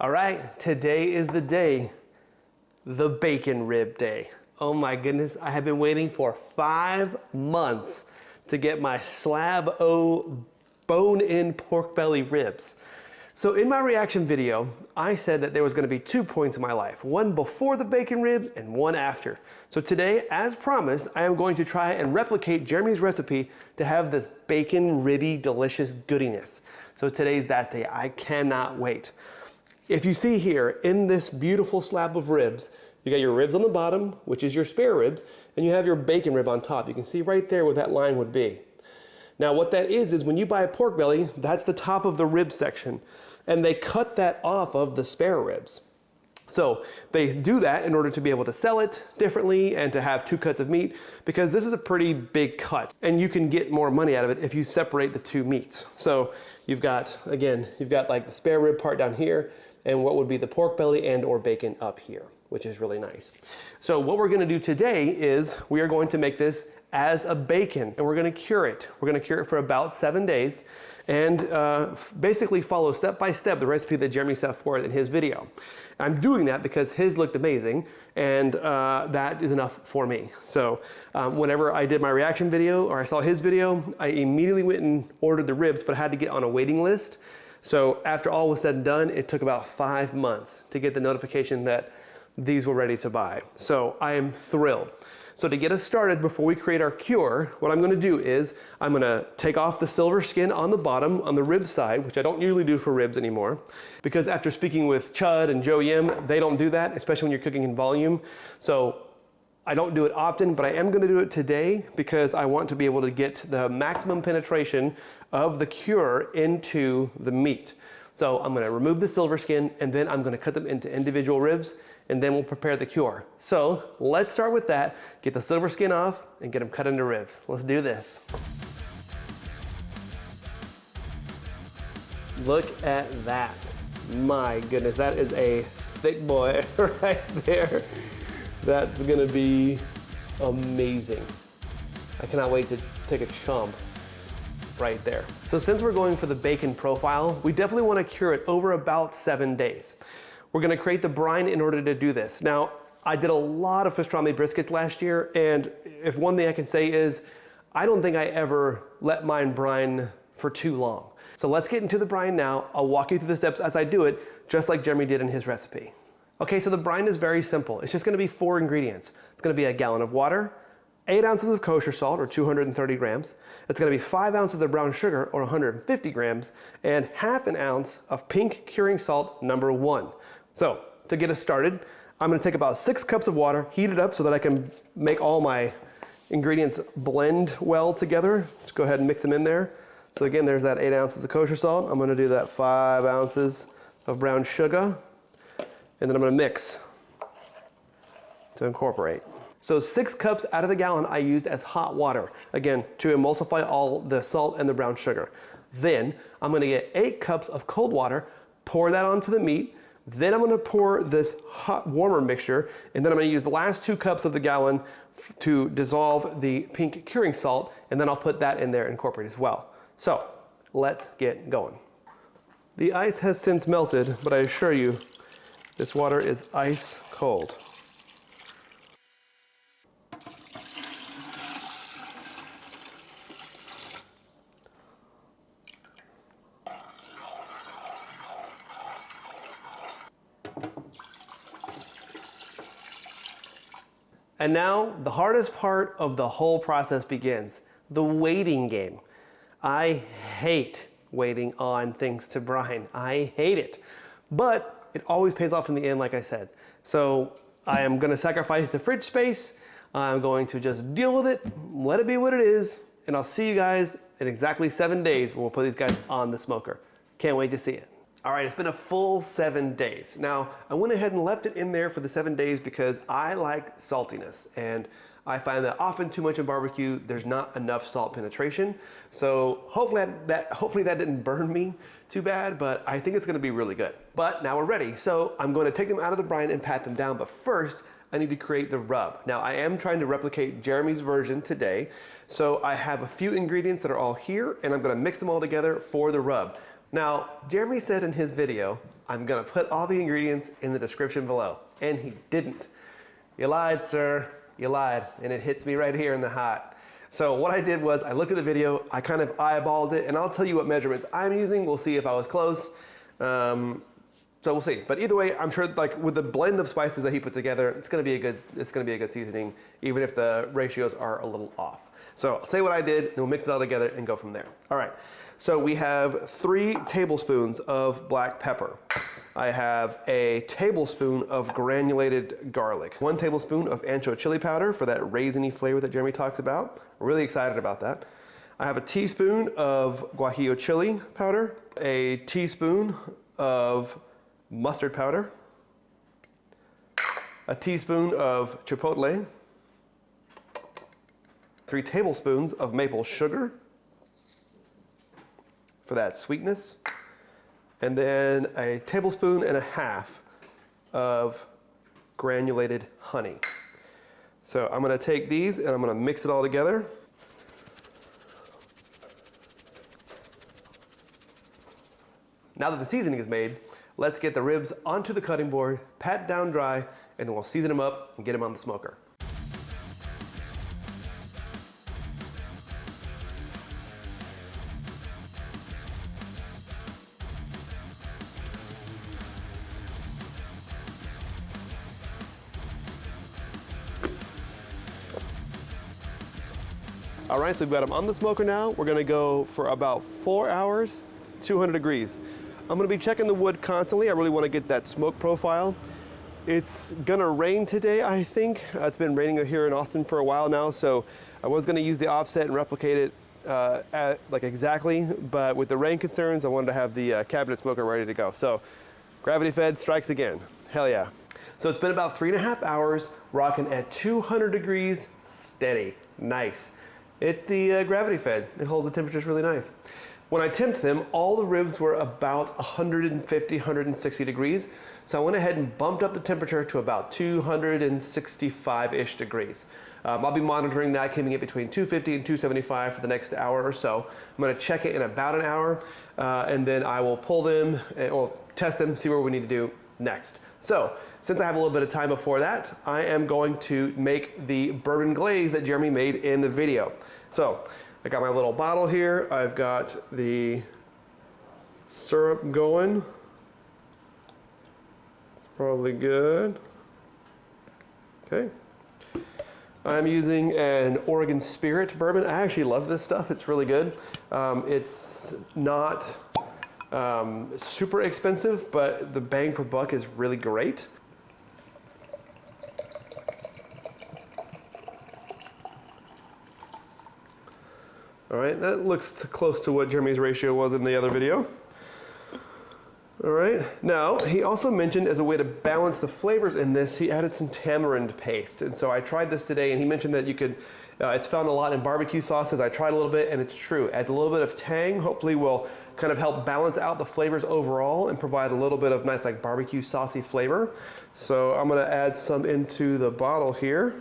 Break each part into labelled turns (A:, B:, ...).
A: All right, today is the day, the bacon rib day. Oh my goodness, I have been waiting for 5 months to get my slab O bone-in pork belly ribs. So in my reaction video, I said that there was gonna be 2 points in my life, one before the bacon rib and one after. So today, as promised, I am going to try and replicate Jeremy's recipe to have this bacon ribby delicious goodiness. So today's that day, I cannot wait. If you see here, in this beautiful slab of ribs, you got your ribs on the bottom, which is your spare ribs, and you have your bacon rib on top. You can see right there where that line would be. Now what that is when you buy a pork belly, that's the top of the rib section, and they cut that off of the spare ribs. So they do that in order to be able to sell it differently and to have 2 cuts of meat, because this is a pretty big cut and you can get more money out of it if you separate the 2 meats. So you've got, again, you've got like the spare rib part down here and what would be the pork belly and or bacon up here, which is really nice. So what we're gonna do today is we are going to make this as a bacon and we're gonna cure it. We're gonna cure it for about 7 days and basically follow step by step the recipe that Jeremy set forth in his video. I'm doing that because his looked amazing and that is enough for me. So whenever I did my reaction video or I saw his video, I immediately went and ordered the ribs, but I had to get on a waiting list. So after all was said and done, it took about 5 months to get the notification that these were ready to buy. So I am thrilled. So to get us started, before we create our cure, what I'm gonna do is I'm gonna take off the silver skin on the bottom, on the rib side, which I don't usually do for ribs anymore, because after speaking with Chud and Joe Yim, they don't do that, especially when you're cooking in volume. So I don't do it often, but I am gonna do it today because I want to be able to get the maximum penetration of the cure into the meat. So I'm gonna remove the silver skin and then I'm gonna cut them into individual ribs and then we'll prepare the cure. So let's start with that, get the silver skin off and get them cut into ribs. Let's do this. Look at that. My goodness, that is a thick boy right there. That's gonna be amazing. I cannot wait to take a chomp right there. So since we're going for the bacon profile, we definitely wanna cure it over about 7 days. We're gonna create the brine in order to do this. Now, I did a lot of pastrami briskets last year, and if one thing I can say is, I don't think I ever let mine brine for too long. So let's get into the brine now. I'll walk you through the steps as I do it, just like Jeremy did in his recipe. Okay, so the brine is very simple. It's just gonna be 4 ingredients. It's gonna be a gallon of water, 8 ounces of kosher salt, or 230 grams. It's gonna be 5 ounces of brown sugar, or 150 grams, and ½ an ounce of pink curing salt number 1. So to get us started, I'm gonna take about 6 cups of water, heat it up so that I can make all my ingredients blend well together. Just go ahead and mix them in there. So again, there's that 8 ounces of kosher salt. I'm gonna do that 5 ounces of brown sugar, and then I'm gonna mix to incorporate. So 6 cups out of the gallon I used as hot water, again, to emulsify all the salt and the brown sugar. Then I'm gonna get 8 cups of cold water, pour that onto the meat. Then I'm gonna pour this hot, warmer mixture, and then I'm gonna use the last 2 cups of the gallon to dissolve the pink curing salt, and then I'll put that in there and incorporate as well. So let's get going. The ice has since melted, but I assure you, this water is ice cold. And now the hardest part of the whole process begins, the waiting game. I hate waiting on things to brine. I hate it. But it always pays off in the end, like I said. So I am gonna sacrifice the fridge space. I'm going to just deal with it, let it be what it is, and I'll see you guys in exactly 7 days when we'll put these guys on the smoker. Can't wait to see it. All right, it's been a full 7 days. Now, I went ahead and left it in there for the 7 days because I like saltiness, and I find that often too much in barbecue, there's not enough salt penetration. So hopefully that didn't burn me too bad, but I think it's gonna be really good. But now we're ready. So I'm gonna take them out of the brine and pat them down, but first, I need to create the rub. Now I am trying to replicate Jeremy's version today. So I have a few ingredients that are all here and I'm gonna mix them all together for the rub. Now, Jeremy said in his video, I'm gonna put all the ingredients in the description below, and he didn't. You lied, sir, you lied, and it hits me right here in the heart. So what I did was I looked at the video, I kind of eyeballed it, and I'll tell you what measurements I'm using. We'll see if I was close. So we'll see. But either way, I'm sure like with the blend of spices that he put together, it's gonna be a good seasoning, even if the ratios are a little off. So I'll tell you what I did, and we'll mix it all together and go from there. All right, so we have 3 tablespoons of black pepper. I have a tablespoon of granulated garlic, 1 tablespoon of ancho chili powder for that raisiny flavor that Jeremy talks about. I'm really excited about that. I have a teaspoon of guajillo chili powder, a teaspoon of mustard powder, a teaspoon of chipotle, 3 tablespoons of maple sugar for that sweetness, and then a tablespoon and a half of granulated honey. So I'm gonna take these and I'm gonna mix it all together. Now that the seasoning is made, let's get the ribs onto the cutting board, pat down dry, and then we'll season them up and get them on the smoker. All right, so we've got them on the smoker now. We're gonna go for about 4 hours, 200 degrees. I'm gonna be checking the wood constantly. I really wanna get that smoke profile. It's gonna rain today, I think. It's been raining here in Austin for a while now, so I was gonna use the offset and replicate it like exactly, but with the rain concerns, I wanted to have the cabinet smoker ready to go. So gravity fed strikes again, hell yeah. So it's been about 3.5 hours, rocking at 200 degrees, steady, nice. It's the gravity fed, it holds the temperatures really nice. When I temped them, all the ribs were about 150, 160 degrees. So I went ahead and bumped up the temperature to about 265-ish degrees. I'll be monitoring that, keeping it between 250 and 275 for the next hour or so. I'm gonna check it in about an hour, and then I will pull them, or test them, see what we need to do next. So, since I have a little bit of time before that, I am going to make the bourbon glaze that Jeremy made in the video. So, I got my little bottle here. I've got the syrup going. It's probably good. Okay. I'm using an Oregon Spirit bourbon. I actually love this stuff. It's really good. It's not super expensive, but the bang for buck is really great. All right, that looks close to what Jeremy's ratio was in the other video. All right, now he also mentioned as a way to balance the flavors in this, he added some tamarind paste. And so I tried this today and he mentioned that you could, it's found a lot in barbecue sauces. I tried a little bit and it's true. Adds a little bit of tang, hopefully will kind of help balance out the flavors overall and provide a little bit of nice like barbecue saucy flavor. So I'm gonna add some into the bottle here.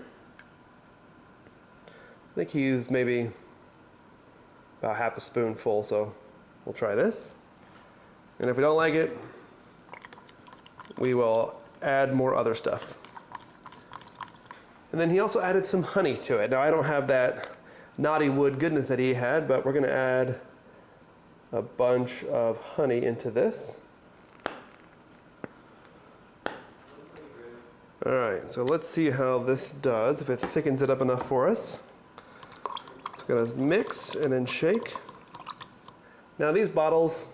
A: I think he used maybe about half a spoonful, so we'll try this. And if we don't like it, we will add more other stuff. And then he also added some honey to it. Now I don't have that knotty wood goodness that he had, but we're gonna add a bunch of honey into this. All right, so let's see how this does, if it thickens it up enough for us. Gonna mix and then shake. Now these bottles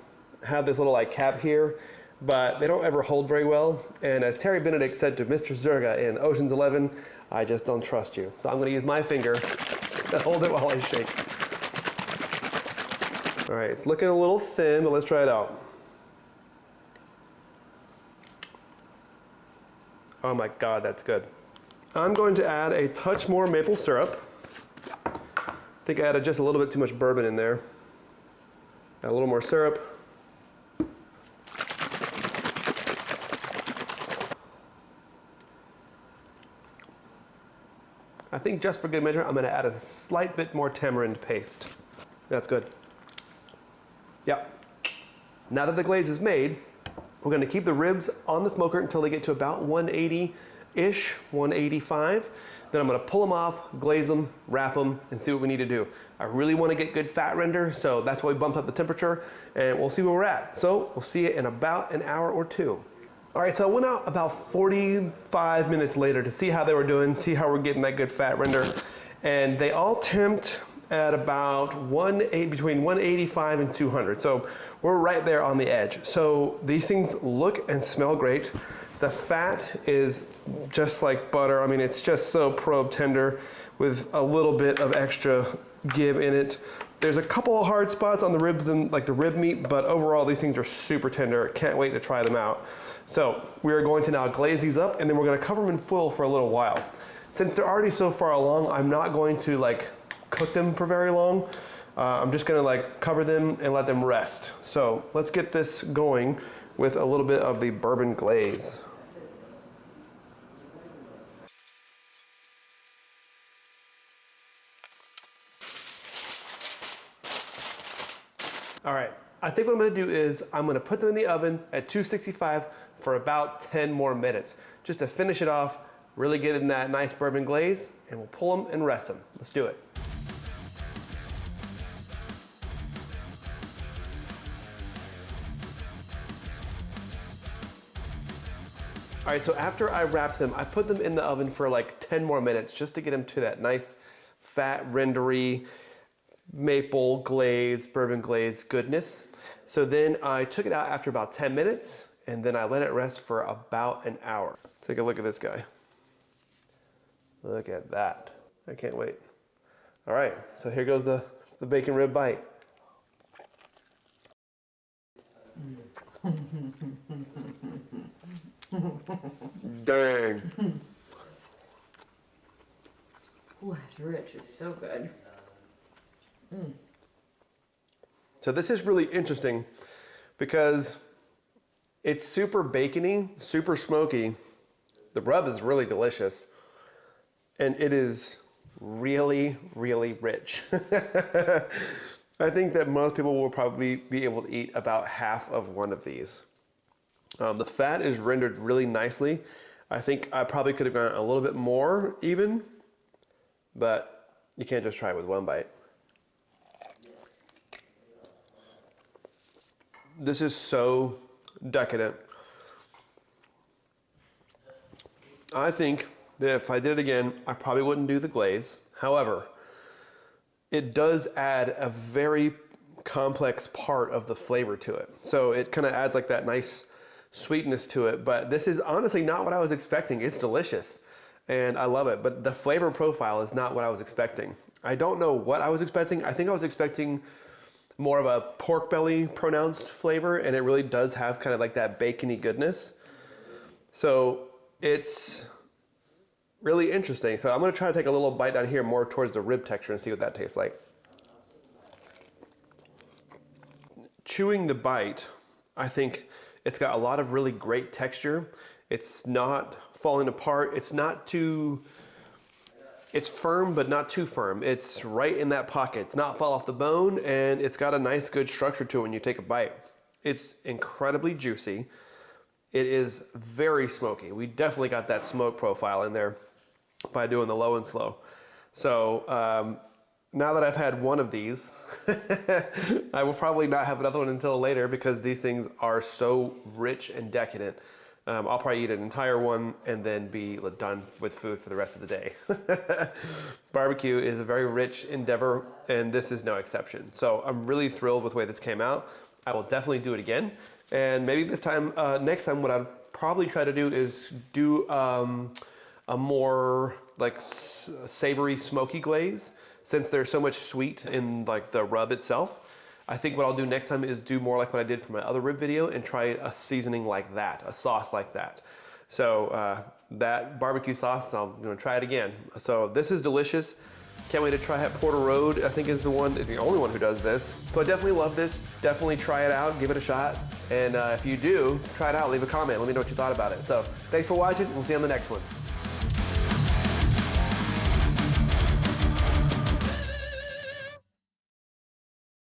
A: have this little like cap here, but they don't ever hold very well. And as Terry Benedict said to Mr. Zerga in Ocean's 11, I just don't trust you. So I'm gonna use my finger to hold it while I shake. All right, it's looking a little thin, but let's try it out. Oh my God, that's good. I'm going to add a touch more maple syrup. I think I added just a little bit too much bourbon in there. Add a little more syrup. I think just for good measure, I'm gonna add a slight bit more tamarind paste. That's good. Yeah. Now that the glaze is made, we're gonna keep the ribs on the smoker until they get to about 180-ish, 185. Then I'm gonna pull them off, glaze them, wrap them, and see what we need to do. I really wanna get good fat render, so that's why we bumped up the temperature, and we'll see where we're at. So we'll see it in about an hour or two. All right, so I went out about 45 minutes later to see how they were doing, see how we're getting that good fat render. And they all temped at about between 185 and 200. So we're right there on the edge. So these things look and smell great. The fat is just like butter. I mean, it's just so probe tender with a little bit of extra give in it. There's a couple of hard spots on the ribs, like the rib meat, but overall these things are super tender. Can't wait to try them out. So we are going to now glaze these up, and then we're gonna cover them in foil for a little while. Since they're already so far along, I'm not going to like cook them for very long. I'm just gonna like cover them and let them rest. So let's get this going with a little bit of the bourbon glaze. All right, I think what I'm gonna do is I'm gonna put them in the oven at 265 for about 10 more minutes, just to finish it off, really get in that nice bourbon glaze, and we'll pull them and rest them. Let's do it. All right, so after I wrapped them, I put them in the oven for like 10 more minutes just to get them to that nice, fat, rendery, maple glaze, bourbon glaze goodness. So then I took it out after about 10 minutes, and then I let it rest for about an hour. Take a look at this guy. Look at that. I can't wait. All right, so here goes the bacon rib bite. Dang.
B: Ooh, it's rich. It's so good.
A: So this is really interesting because it's super bacony, super smoky. The rub is really delicious, and it is really, really rich. I think that most people will probably be able to eat about half of one of these. The fat is rendered really nicely. I think I probably could have gone a little bit more even, but you can't just try it with one bite. This is so decadent. I think that if I did it again, I probably wouldn't do the glaze. However, it does add a very complex part of the flavor to it. So it kind of adds like that nice sweetness to it, but this is honestly not what I was expecting. It's delicious and I love it, but the flavor profile is not what I was expecting. I don't know what I was expecting. I think I was expecting more of a pork belly pronounced flavor, and it really does have kind of like that bacony goodness. So it's really interesting. So I'm gonna try to take a little bite down here more towards the rib texture and see what that tastes like. Chewing the bite, I think it's got a lot of really great texture. It's not falling apart. It's firm, but not too firm. It's right in that pocket. It's not fall off the bone, and it's got a nice, good structure to it when you take a bite. It's incredibly juicy. It is very smoky. We definitely got that smoke profile in there by doing the low and slow. So now that I've had one of these, I will probably not have another one until later because these things are so rich and decadent. I'll probably eat an entire one and then be done with food for the rest of the day. Barbecue is a very rich endeavor, and this is no exception. So I'm really thrilled with the way this came out. I will definitely do it again. And maybe this time, next time, what I'd probably try to do is do a more like savory, smoky glaze, since there's so much sweet in like the rub itself. I think what I'll do next time is do more like what I did for my other rib video and try a seasoning like that, a sauce like that. So that barbecue sauce, I'm gonna try it again. So this is delicious. Can't wait to try it. Porter Road, I think is the only one who does this. So I definitely love this. Definitely try it out, give it a shot. And if you do, try it out, leave a comment. Let me know what you thought about it. So thanks for watching. We'll see you on the next one.